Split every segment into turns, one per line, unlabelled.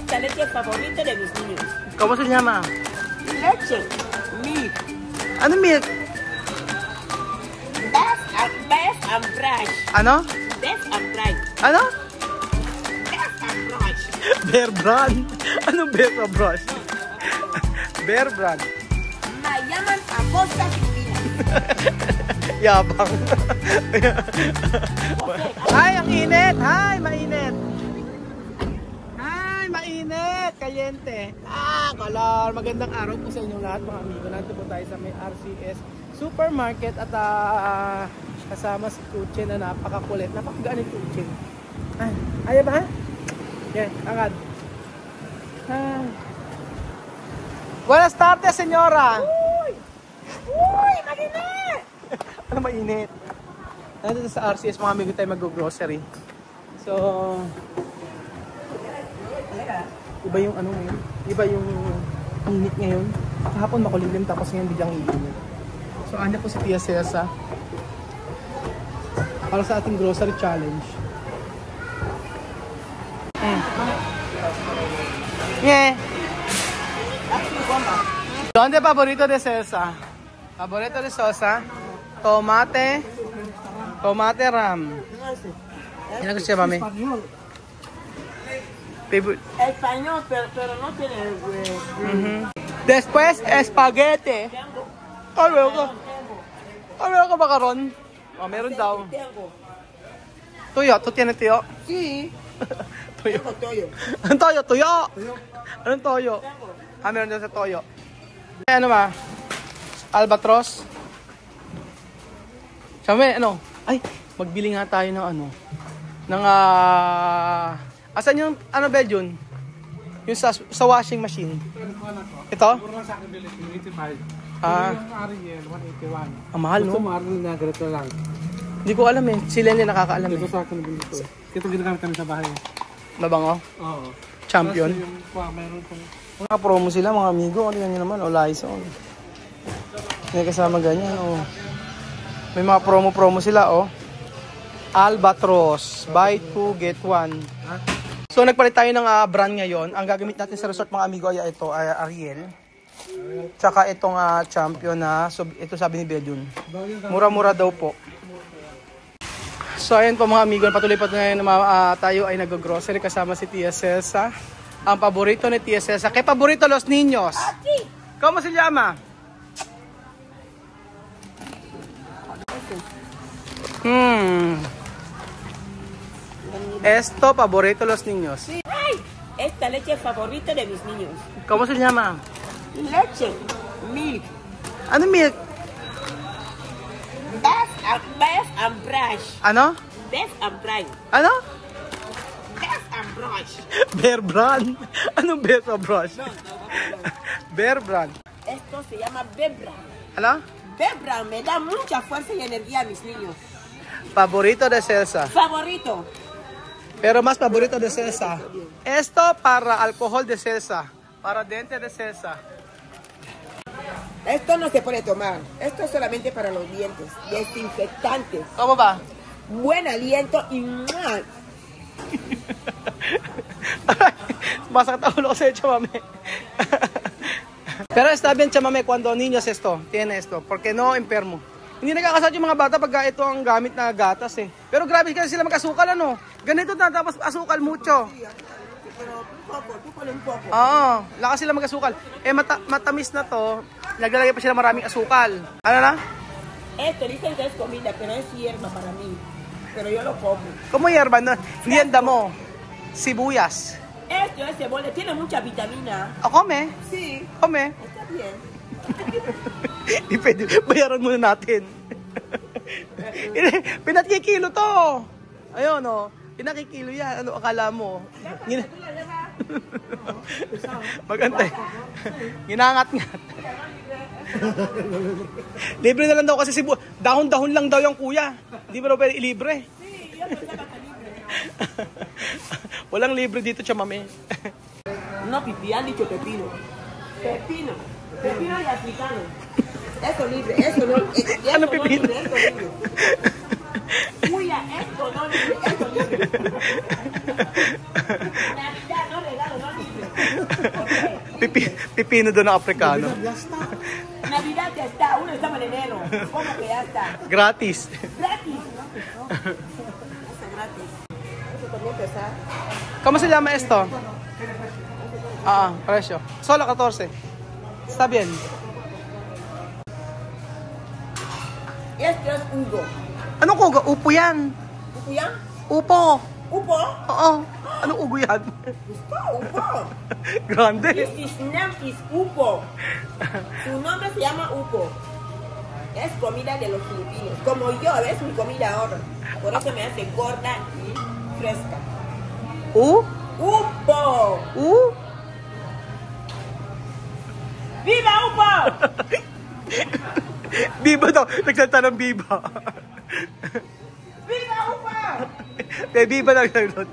Esta leche favorita de mis niños.
¿Cómo se llama?
Leche. Milk.
Ano milk?
Best and brush.
Ano?
Best and brush.
Ano?
Best and brush.
Bear brand. Ano bear o brush? Bear brand.
Me llaman Aposta Filipina.
Yabang. Ay, ang init. Hi, mainit. Hi, mainit. Kayente. Kalor. Magandang araw po sa inyong lahat, mga amigo. Nandito po tayo sa may RCS Supermarket at kasama si Kuche na napakakulit. Napakagaan yung Kuche. Ayaw ba? Yeah, agad. Buenas tardes, señora.
Uy, mainit.
Ano mainit? Nandito sa RCS, mga amigo tayo mag-grocery. So, iba yung ano ngayon? Iba yung init ngayon. Kahapon makulimlim tapos ngayon biglang iinit. So, anda po si Tia Cesa para sa ating grocery challenge. Yeah. ¿Dónde favorito de Cesa? Favorito de Sosa, tomate ram. Yan gusto siya, mami.
Español, pero no tiene...
Después, espaguete. Ay, meron ka ba karon? Oh, meron daw. Tuyo, tu tiene tuyo?
Sí.
Tuyo.
Tengo toyo.
Anong toyo? Tuyo! Anong toyo? Meron dyan sa toyo. Ano ba? Albatros? Sabi, ano? Ay, magbili nga tayo ng ano? Ng, asan yung, ano ba yun? Yung sa washing machine. Ito? Ang mahal, no? Hindi ko alam eh. Sila hindi nakakaalam eh.
Ito sa akin nabili ko. Ito ginagamit kami sa bahay.
Mabango?
Oo.
Champion?
Meron itong...
Mga promo sila, mga amigo. Ano yan naman? O Lysol. May kasama ganyan, oh. May mga promo sila, oh. Albatros. Buy 2, get 1. So, nagpalit tayo ng brand ngayon. Ang gagamit natin sa resort, mga amigo, ay ito, ay Ariel. Tsaka itong Champion na, so, ito sabi ni Bedun. Mura-mura daw po. So, ayan po mga amigo, patuloy pa ngayon na tayo ay nag-grocery kasama si Tia Cesa. Ang paborito ni Tia Cesa. ¿Qué paborito los niños? ¿Cómo se llama? Esto favorito los niños.
Sí. Ay, esta leche favorita de mis niños.
¿Cómo se llama?
Leche. Milk.
Ano milk?
Best and brush.
Ano?
Best and brush.
Ano?
Best and brush.
Bear brand. Anong bear o brush? Bear brand.
Esto se llama Bebra.
Ano?
Bebra me da mucha fuerza y energía a mis niños.
Favorito de Cesa.
Favorito.
Pero más favorito de Cesa. Esto para alcohol de Cesa. Para diente de Cesa.
Esto no se puede tomar. Esto es solamente para los dientes. Desinfectante.
¿Cómo va?
Buen aliento y ¡mua!
Masakit ang ulo ko sa chamame. Pero está bien chamame cuando niños esto, tiene esto, porque no enfermo. Hindi nagkakasakit yung mga bata pag ito ang gamit na gatas eh. Pero grabe kasi sila mag-asukal ano. Ganito na tapos asukal mucho. Oo, lakas sila mag-asukal. Eh matamis na to, naglalagay pa sila maraming asukal. Ano na?
Esto dicen que es comida, pero es hierba para mí. Pero yo lo como.
¿Cómo hierba? No, hindi yan damo. Sibuyas.
Esto es cebolla, tiene mucha vitamina.
O, come.
Sí.
Come.
Está bien.
Di pwede, bayaran muna natin. Pinakikilo to. Ayun o, pinakikilo yan. Ano akala mo? Magantay. Ginangat-ngat. Libre na lang daw kasi dahon-dahon lang daw yung kuya. Di ba daw pwede ilibre? Walang libre dito, chamame.
No, pipi, han dicho pepino. Pepino. Pepino y africano. Eso libre, eso no.
Ano pepino?
No libre, eso libre. Kuya, esto no libre, eso libre. Navidad, no regalo, no libre.
Pipino doon na Afrikano.
Ya está.
Navidad ya está, uno estamos en enero. ¿Cómo que ya está?
Gratis.
Gratis. Eso es gratis. Eso también pesa.
¿Cómo se llama esto? Precio. Solo 14. Está bien.
Esto es Hugo.
Anong ugo? Upo yan.
¿Upo yan?
Upo.
¿Upo?
Oo. Anong ugo yan?
Está, Upo.
Grande.
His name is Upo. Su nombre se llama Upo. Es comida de los filipinos. Como yo, es mi comida ahora. Por eso me hace gorda y fresca. Upo. ¡Viva Upo!
Biba daw. Nagsalita ng biba.
¡Viva Upo!
May biba na doon.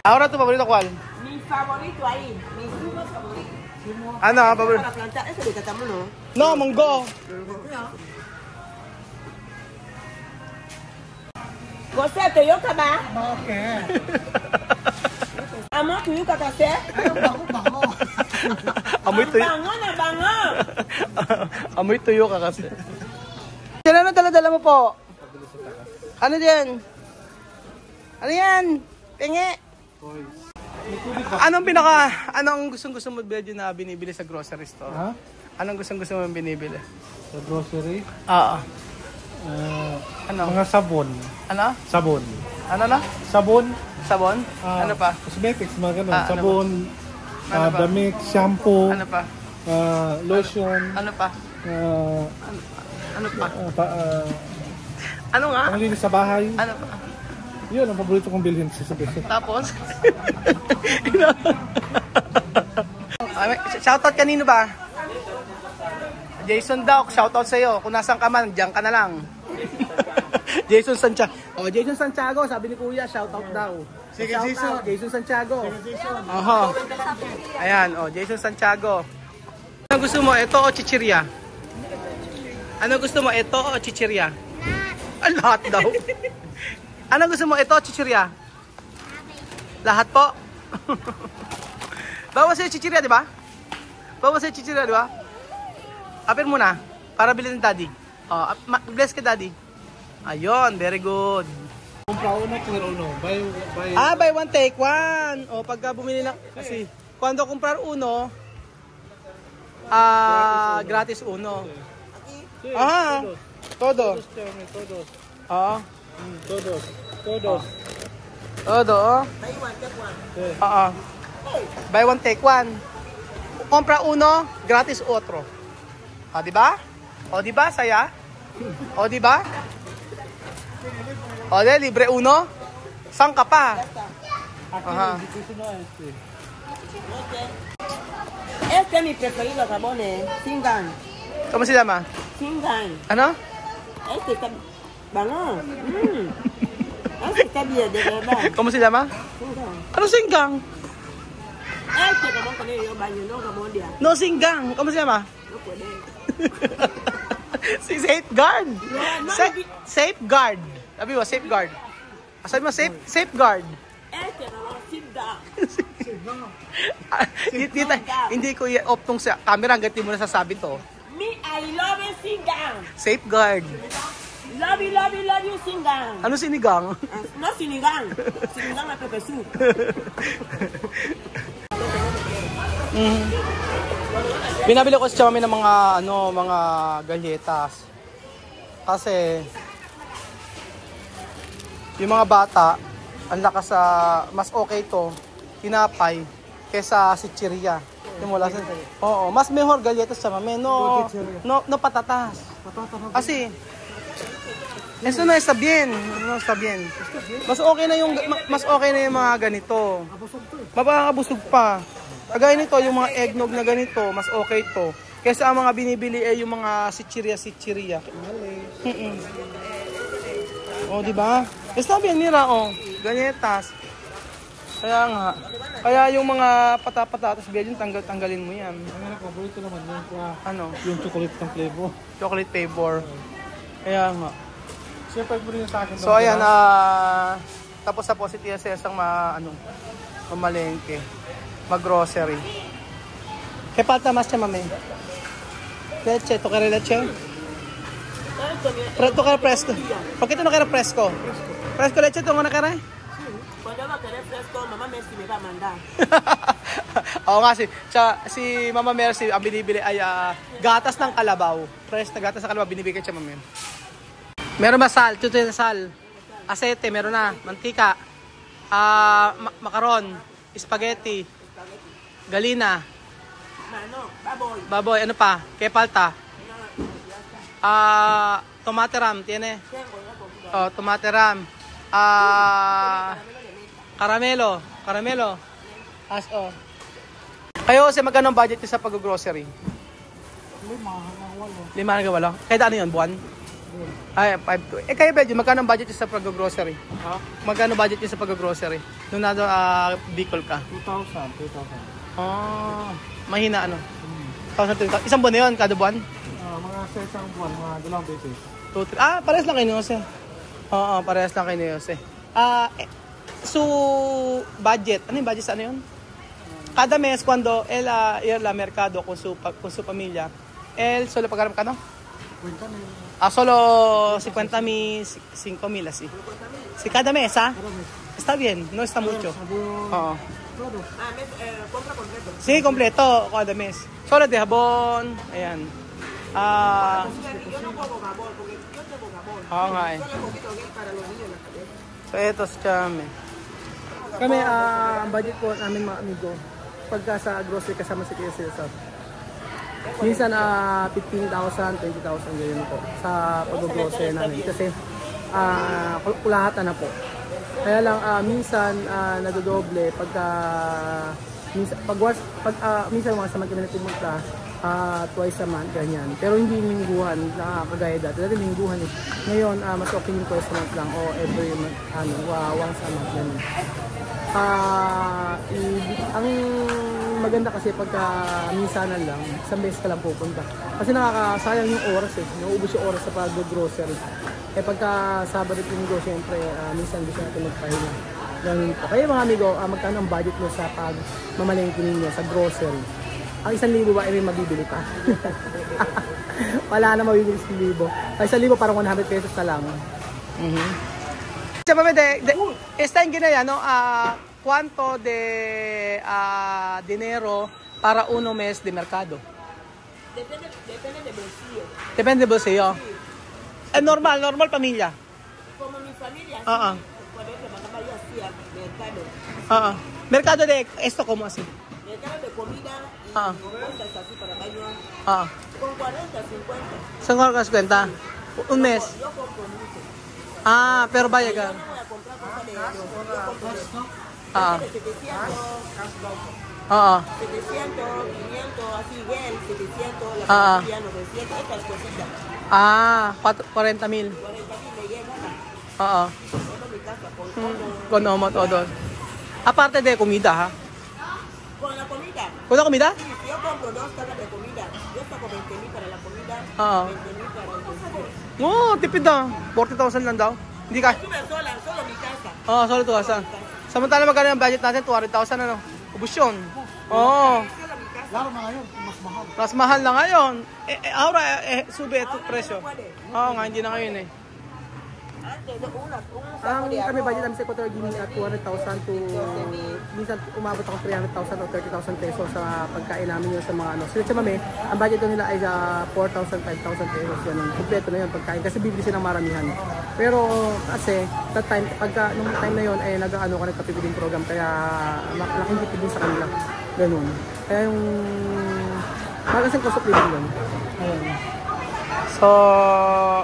Ahora tu favorito cuál?
Mi favorito ahí. Mis zumos favoritos.
Ano? Favorito?
Para plantar, eso de catamuno.
No, monggo.
Você tuyo ka ba?
Okay.
Amo tuyo ka kasi?
Bango.
Amoy tuyo.
Bango na bango.
Amoy tuyo ka kasi. Yan ano dala-dala mo po? Ano yan? Ano yan? Pingi. Anong gustong-gusto mo medyo na binibili sa grocery store?
Ha?
Anong gustong-gusto mo binibili?
Sa grocery?
Oo. Ano?
Mga sabon.
Ano?
Sabon.
Ano na?
Sabon.
Sabon? Ano pa?
Cosmetics, mga ganun.
Ano
Sabon,
Ano pa?
damit, shampoo,
Ano pa?
lotion,
Ano pa? Ano pa? Ano nga?
panglinis sa bahay.
Ano pa?
Yun, ang paborito kong bilhin sa sabi.
Tapos? Shoutout kanino ba? Jason daw, shoutout sa'yo. Kung nasan ka man, diyan ka na lang. Jason Santiago. Oh, Jason Santiago, sabi ni Kuya, shoutout daw.
Sige,
Shoutout,
Jason.
Jason Santiago.
Jason.
Oho. Ayan, oh, Jason Santiago. Ano gusto mo, ito o chichirya? Ano gusto mo, ito o chichirya? Lahat daw. Ano gusto mo, ito o chichirya? Lahat po. Bawas sa'yo chichirya, di ba? Bawas sa'yo chichirya, di ba? Apir muna, para bilhin ng daddy. Oh, bless ka daddy. Ayun, very good.
Kumpra uno, kumpra uno.
Buy one, take one. O, pagka bumili na, kasi, cuando comprar uno, gratis uno. Todo.
Todos.
Oo.
Todos. Todos.
Todo, oh.
Buy one, take one.
Oo. Buy one, take one. Compra uno, gratis otro. O, di ba? O, di ba, saya? O, di ba? O, di, libre uno. Saan ka pa? Ajá.
Este es mi preferido, jabones. Singan.
¿Cómo se llama?
Singan.
Ano?
Este está... Bango. Este está bien, de verdad.
¿Cómo se llama?
Singan.
Ano singgang?
Este jabón con ellos baño, no jabón de...
No singgang. ¿Cómo se llama?
No puede.
Si Safeguard.
No,
Safeguard. Sabi mo, Safeguard. Sabi mo, Safeguard.
Este jabón, sit down.
Hindi ko i-off tong sa camera hanggang di mo nasasabi to.
Me, I love you, Singan.
Safeguard.
Love you, Singan.
Ano sinigang?
No, sinigang. Sinigang na pepe soup.
Binabili ko sa kami ng mga galletas. Kasi yung mga bata, ang lakas sa mas okay to tinapay kaysa si chichirya. Yung wala sa oo, mas mejor galletas sa mami. No patatas. Kasi eso no está bien. No está bien. Mas okay na yung mga ganito. Mapakabusog pa. Kagaya nito, yung mga eggnog na ganito, mas okay to. Kaysa ang mga binibili ay yung mga sichirya. Oh, di ba? Está bien, mira, oh. Galletas. Kaya nga. Kaya yung mga patatas, yun, tanggalin mo yan.
Ang paborito naman yung
Ano?
yung chocolate ng flavor.
Chocolate flavor. Kaya nga.
Siyempre mo rin sa akin.
So, ayan, tapos sa positive sa isang mamalengke. Mag-grocery. ¿Qué falta más, chamame? Leche, ¿tú quieres leche? Pero tú quieres fresco. ¿Por qué tú no quieres fresco? ¿Fresco leche tú no quieres?
Cuando va a querer fresco, mamá Mercy me va a mandar.
Oo nga, si Mama Mercy, ang binibili ay gatas ng kalabaw. Fresh na gatas ng kalabaw, binibigay siya, Mama. Meron ba sal? Tuto na sal. Asete, meron na. Mantika. Makaron. Spaghetti. Galina.
Mano, baboy.
Baboy, ano pa? ¿Qué falta? Tomate ram, tiene. Oh, tomate ram. Caramelo. Kayo, kasi magkano ang budget sa pag-grocery? 5 hanggang 8. Kahit ano yun, buwan? Ay, 5 to. Kayo, Bedyo, magkano ang budget sa pag-grocery?
Ha?
Magkano budget sa pag-grocery? Nung nado, Bicol ka?
2,000.
Mahina ano? 1,000. Isang buwan na yun, kada buwan?
Mga sa isang buwan, mga 2 beses.
2, 3. Parehas lang kayo ni Jose. Oo, parehas lang kayo ni Jose. So, budget. Ano yung budget sa ano yun? Cada mes, cuando él ir la mercado con su familia, él solo pagar ¿no? Solo 50,000, 5,000 así. Sí, cada mes, Está bien, no está mucho.
Compra completo.
Sí, completo, cada mes. Solo de jabón, ayan.
Yo no pongo jabón, porque yo tengo jabón.
Nga eh.
Solo un poquito gel para los niños en la cabeza.
So, ito si Chame. Kami, ang budget po namin mga amigo, pagka sa grocery kasama si Kuya Cesar. Minsan 15,000, 20,000 ganyan po sa pag-grocery namin. Kasi kulahatan na po. Kaya lang minsan nadodoble pagka minsan mga saman kami na pumunta twice a month, ganyan. Pero hindi lingguhan na kagaya dati. Dati lingguhan eh. Ngayon, mas okay yung twice a month lang o every month, once a month, ganyan. Ang maganda kasi pagka minsanan lang, isang beses ka lang pupunta. Kasi nakakasayang yung oras eh. Nauubos yung oras sa pag-grocery. Pagka Sabado at Linggo, syempre, minsan gusto natin magpahinga. Ganun po. Kaya mga amigo, magkano ang budget mo sa pag-mamalengke ninyo sa grocery? Ang 1,000 ba ay may mabibili pa? Wala na mabibili sa 1,000. Ay 1,000 parang 100 pesos na lang. Está en Guinea, ¿no? ¿Cuánto de dinero para 1 mes de mercado?
Depende del bolsillo.
Depende del bolsillo. Normal familia.
Como mi familia, por ejemplo, mamá yo hacía mercado.
Mercado de esto, ¿cómo así?
Mercado de comida y cosas así para baño. Con 40, 50.
Son 50. Un mes.
Yo compro mucho.
Pero vaya
Yo
ka.
no voy a comprar cosas de yo compro de 700, 500, así gel, 700, la familia 900, estas cositas.
40,000.
40,000 me llega.
Oo.
Tengo mi casa con
Konomo todo. Aparte de comida, ha?
Con la comida.
¿Con la comida?
Sí, yo compro 2 cajas de comida. Yo saco 20,000 para la comida, 20,000 para el bolsillo.
Tipid na. 40,000 lang daw. Hindi ka.
Estuve sola, solo mi casa.
Solo 2,000. Samantala magkano yung budget natin? 200,000 ano? Ubus yun.
Solo mi casa.
Lalo na ngayon, mas mahal.
Mas mahal na ngayon. Ahora, sube ito presyo.
Puede.
Nga, hindi na ngayon eh.
Antes,
Ang kami budget namin sa Equatorial Guinea at 200,000 to minsan umabot ako 300,000 o 30,000 pesos sa pagkain namin yun sa mga ano. Sila sa mami, ang budget nila ay 4,000, 5,000 pesos ganun. Kompleto na yun pagkain kasi bibili sila ng maramihan. Pero kasi that time, nung time na yun ay nagka-pipiling program kaya laking tipid din sa kanila. Ganun. Kaya yung magasing cost of living yun. Ayun. So,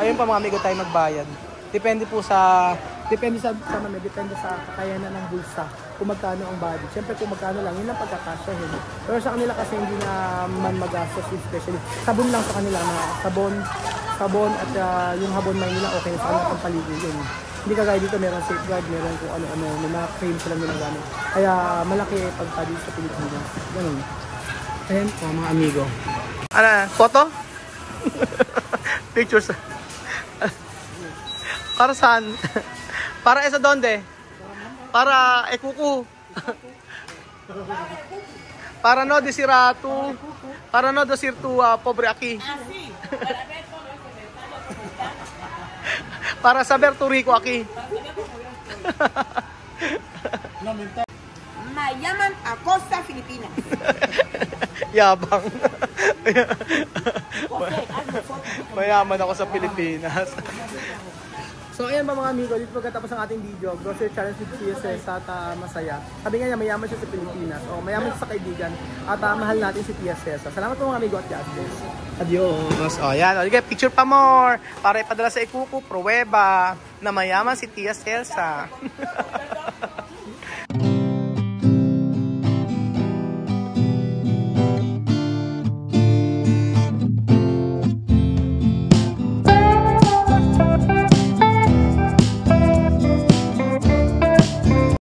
ayun pa mga amigo tayo magbayad. Depende sa kakayanan ng bulsa kung magkano ang budget. Siyempre kung magkano lang, yun lang pagkakasyahin. Pero sa kanila kasi hindi na man magastos, especially sabon lang sa kanila na sabon at yung habon may nila okay sa kanila pang paligid yun. Hindi kagaya dito meron safeguard, meron kung ano-ano, may mga cream sila ginagamit. Kaya malaki pagpalit sa Pilipinas. Ganun. Ayan po mga amigo. Ano, photo? Pictures. Para saan? Para esa donde? Para ekuku. Para no desiratu. Para no desirtu pobre aquí.
Así.
Para saber tu rico aquí.
Me llaman Acosta Filipinas.
Yabang.
José, hazme foto.
Mayaman ako sa Pilipinas. So ayan ba mga amigo, dito pagkatapos ang ating video, grocery challenge with TSS at masaya. Sabi nga niya, mayaman siya sa Pilipinas, o mayaman siya sa kaibigan, at mahal natin si TSS. Salamat po mga amigo at God bless. Adios. O yan, o, picture pa more para ipadala sa Ikuku, pruweba na mayaman si Tia Celsa.